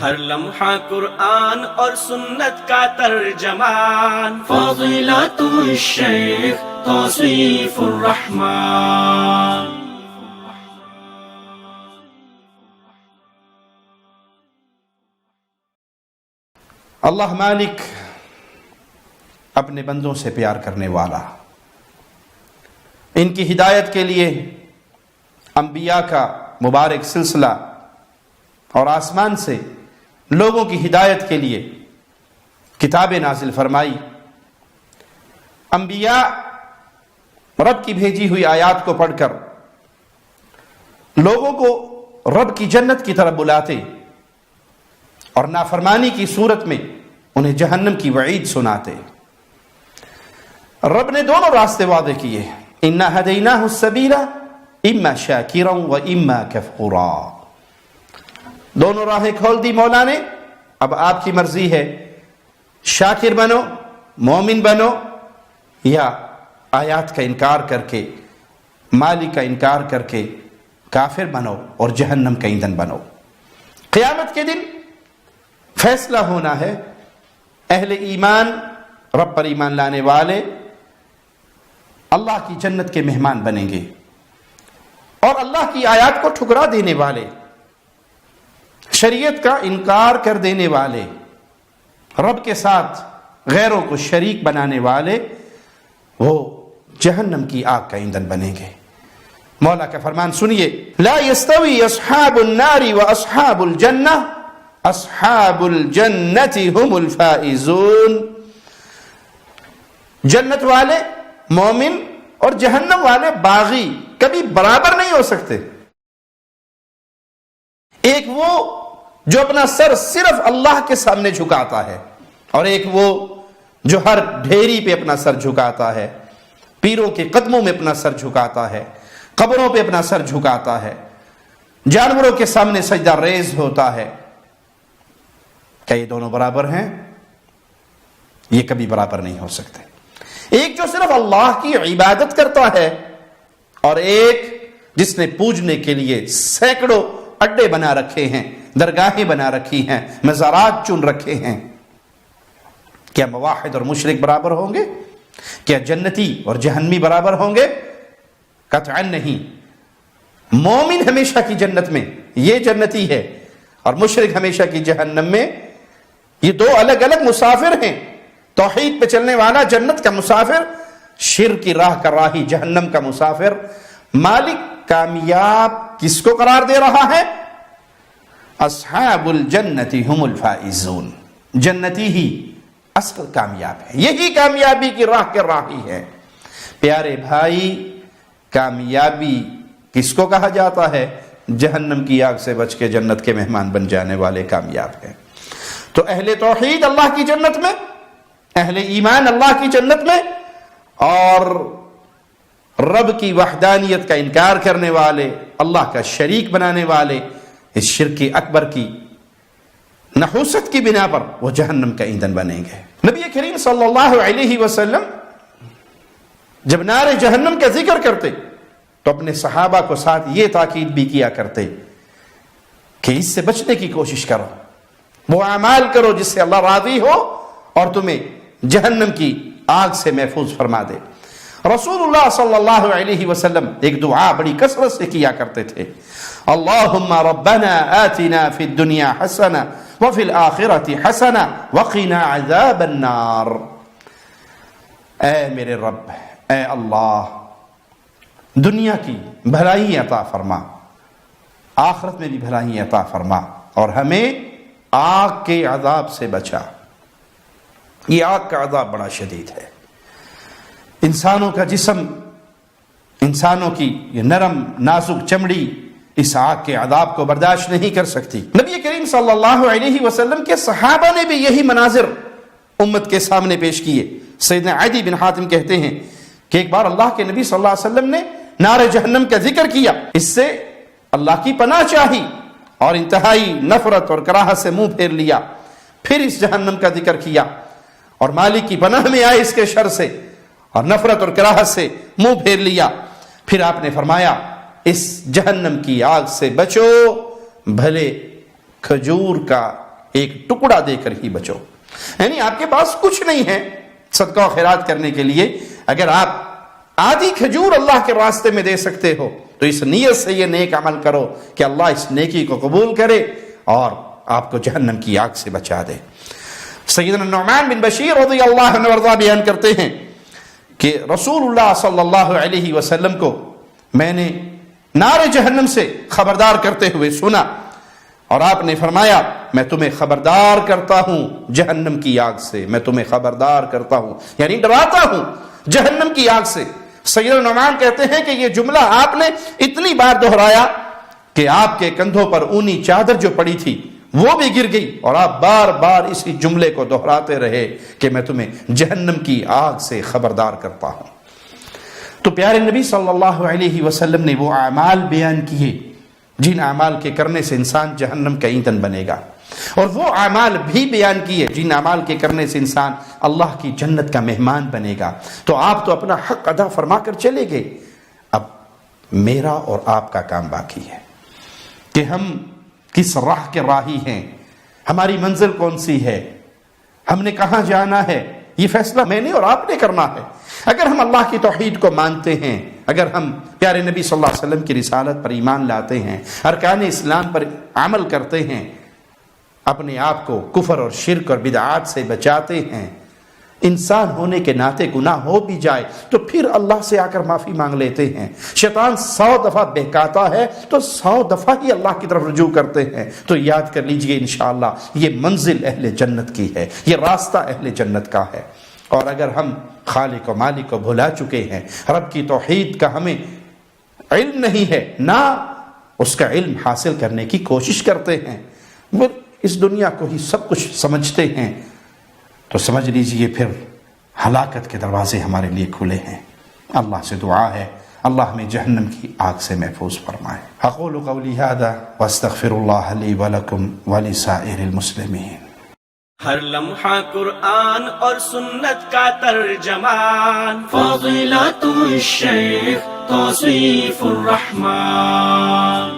ہر لمحہ قرآن اور سنت کا ترجمان، فضیلت الشیخ توصیف الرحمن۔ اللہ مالک اپنے بندوں سے پیار کرنے والا، ان کی ہدایت کے لیے انبیاء کا مبارک سلسلہ اور آسمان سے لوگوں کی ہدایت کے لیے کتابیں نازل فرمائی۔ انبیاء رب کی بھیجی ہوئی آیات کو پڑھ کر لوگوں کو رب کی جنت کی طرف بلاتے اور نافرمانی کی صورت میں انہیں جہنم کی وعید سناتے۔ رب نے دونوں راستے وعدے کیے، اِنَّا هَدَيْنَاهُ السَّبِيلَ اِمَّا شَاكِرًا وَإِمَّا كَفُورًا۔ دونوں راہیں کھول دی مولا نے، اب آپ کی مرضی ہے، شاکر بنو، مومن بنو، یا آیات کا انکار کر کے، مالک کا انکار کر کے کافر بنو اور جہنم کا ایندھن بنو۔ قیامت کے دن فیصلہ ہونا ہے، اہل ایمان رب پر ایمان لانے والے اللہ کی جنت کے مہمان بنیں گے، اور اللہ کی آیات کو ٹھکرا دینے والے، شریعت کا انکار کر دینے والے، رب کے ساتھ غیروں کو شریک بنانے والے، وہ جہنم کی آگ کا ایندھن بنیں گے۔ مولا کا فرمان سنیے، لا يستوي اصحاب النار واصحاب الجنہ، اصحاب الجنت هم الفائزون۔ جنت والے مومن اور جہنم والے باغی کبھی برابر نہیں ہو سکتے۔ ایک وہ جو اپنا سر صرف اللہ کے سامنے جھکاتا ہے، اور ایک وہ جو ہر ڈھیری پہ اپنا سر جھکاتا ہے، پیروں کے قدموں میں اپنا سر جھکاتا ہے، قبروں پہ اپنا سر جھکاتا ہے، جانوروں کے سامنے سجدہ ریز ہوتا ہے۔ کیا یہ دونوں برابر ہیں؟ یہ کبھی برابر نہیں ہو سکتے۔ ایک جو صرف اللہ کی عبادت کرتا ہے، اور ایک جس نے پوجنے کے لیے سینکڑوں اڈے بنا رکھے ہیں، درگاہیں بنا رکھی ہیں، مزارات چن رکھے ہیں، کیا موحد اور مشرک برابر ہوں گے؟ کیا جنتی اور جہنمی برابر ہوں گے؟ قطعاً نہیں۔ مومن ہمیشہ کی جنت میں، یہ جنتی ہے، اور مشرک ہمیشہ کی جہنم میں۔ یہ دو الگ الگ مسافر ہیں۔ توحید پہ چلنے والا جنت کا مسافر، شرک کی راہ کا راہی جہنم کا مسافر۔ مالک کامیاب کس کو قرار دے رہا ہے؟ اصحاب الجنت هم الفائزون۔ جنتی ہی اصل کامیاب ہے، یہی کامیابی کی راہ کے راہی ہے۔ پیارے بھائی، کامیابی کس کو کہا جاتا ہے؟ جہنم کی آگ سے بچ کے جنت کے مہمان بن جانے والے کامیاب ہیں۔ تو اہل توحید اللہ کی جنت میں، اہل ایمان اللہ کی جنت میں، اور رب کی وحدانیت کا انکار کرنے والے، اللہ کا شریک بنانے والے، اس شرک اکبر کی نحوست کی بنا پر وہ جہنم کا ایندھن بنیں گے۔ نبی کریم صلی اللہ علیہ وسلم جب نار جہنم کا ذکر کرتے تو اپنے صحابہ کو ساتھ یہ تاکید بھی کیا کرتے کہ اس سے بچنے کی کوشش کرو، وہ اعمال کرو جس سے اللہ راضی ہو اور تمہیں جہنم کی آگ سے محفوظ فرما دے۔ رسول اللہ صلی اللہ علیہ وسلم ایک دعا بڑی کثرت سے کیا کرتے تھے، اللہم ربنا آتنا فی الدنیا حسنہ وفی الآخرۃ حسنہ وقنا عذاب النار۔ اے میرے رب، اے اللہ، دنیا کی بھلائی عطا فرما، آخرت میں بھی بھلائی عطا فرما، اور ہمیں آگ کے عذاب سے بچا۔ یہ آگ کا عذاب بڑا شدید ہے۔ انسانوں کا جسم، انسانوں کی یہ نرم نازک چمڑی اس آگ کے عذاب کو برداشت نہیں کر سکتی۔ نبی کریم صلی اللہ علیہ وسلم کے صحابہ نے بھی یہی مناظر امت کے سامنے پیش کیے۔ سیدنا عدی بن حاتم کہتے ہیں کہ ایک بار اللہ کے نبی صلی اللہ علیہ وسلم نے نار جہنم کا ذکر کیا، اس سے اللہ کی پناہ چاہی اور انتہائی نفرت اور کراہت سے منہ پھیر لیا۔ پھر اس جہنم کا ذکر کیا اور مالک کی پناہ میں آئے اس کے شر سے اور نفرت اور کراہت سے منہ پھیر لیا۔ پھر آپ نے فرمایا اس جہنم کی آگ سے بچو، بھلے کھجور کا ایک ٹکڑا دے کر ہی بچو. یعنی آپ کے پاس کچھ نہیں ہے صدقہ و خیرات کرنے کے لیے، اگر آپ آدھی کھجور اللہ کے راستے میں دے سکتے ہو تو اس نیت سے یہ نیک عمل کرو کہ اللہ اس نیکی کو قبول کرے اور آپ کو جہنم کی آگ سے بچا دے. سیدنا نعمان بن بشیر رضی اللہ عنہ وارضہ بیان کرتے ہیں کہ رسول اللہ صلی اللہ علیہ وسلم کو میں نے نار جہنم سے خبردار کرتے ہوئے سنا، اور آپ نے فرمایا میں تمہیں خبردار کرتا ہوں جہنم کی آگ سے، میں تمہیں خبردار کرتا ہوں، یعنی ڈراتا ہوں جہنم کی آگ سے. سیدنا نعمان کہتے ہیں کہ یہ جملہ آپ نے اتنی بار دہرایا کہ آپ کے کندھوں پر اونی چادر جو پڑی تھی وہ بھی گر گئی، اور آپ بار بار اسی جملے کو دہراتے رہے کہ میں تمہیں جہنم کی آگ سے خبردار کرتا ہوں. تو پیارے نبی صلی اللہ علیہ وسلم نے وہ اعمال بیان کیے جن اعمال کے کرنے سے انسان جہنم کا ایندھن بنے گا، اور وہ اعمال بھی بیان کیے جن اعمال کے کرنے سے انسان اللہ کی جنت کا مہمان بنے گا. تو آپ تو اپنا حق ادا فرما کر چلے گئے، اب میرا اور آپ کا کام باقی ہے کہ ہم کس راہ کے راہی ہیں، ہماری منزل کون سی ہے، ہم نے کہاں جانا ہے. یہ فیصلہ میں نے اور آپ نے کرنا ہے. اگر ہم اللہ کی توحید کو مانتے ہیں، اگر ہم پیارے نبی صلی اللہ علیہ وسلم کی رسالت پر ایمان لاتے ہیں، ارکان اسلام پر عمل کرتے ہیں، اپنے آپ کو کفر اور شرک اور بدعات سے بچاتے ہیں، انسان ہونے کے ناطے گناہ ہو بھی جائے تو پھر اللہ سے آ کر معافی مانگ لیتے ہیں. شیطان 100 دفعہ بہکاتا ہے تو 100 دفعہ ہی اللہ کی طرف رجوع کرتے ہیں. تو یاد کر لیجئے انشاءاللہ یہ منزل اہل جنت کی ہے، یہ راستہ اہل جنت کا ہے. اور اگر ہم خالق و مالک کو بھلا چکے ہیں، رب کی توحید کا ہمیں علم نہیں ہے، نہ اس کا علم حاصل کرنے کی کوشش کرتے ہیں، اس دنیا کو ہی سب کچھ سمجھتے ہیں، تو سمجھ لیجئے پھر ہلاکت کے دروازے ہمارے لیے کھلے ہیں. اللہ سے دعا ہے اللہ ہمیں جہنم کی آگ سے محفوظ فرمائے. اقول قولی ھذا واستغفر اللہ لی ولکم ولسائر المسلمین. ہر لمحہ قرآن اور سنت کا ترجمان، فضیلت الشیخ توصیف الرحمان.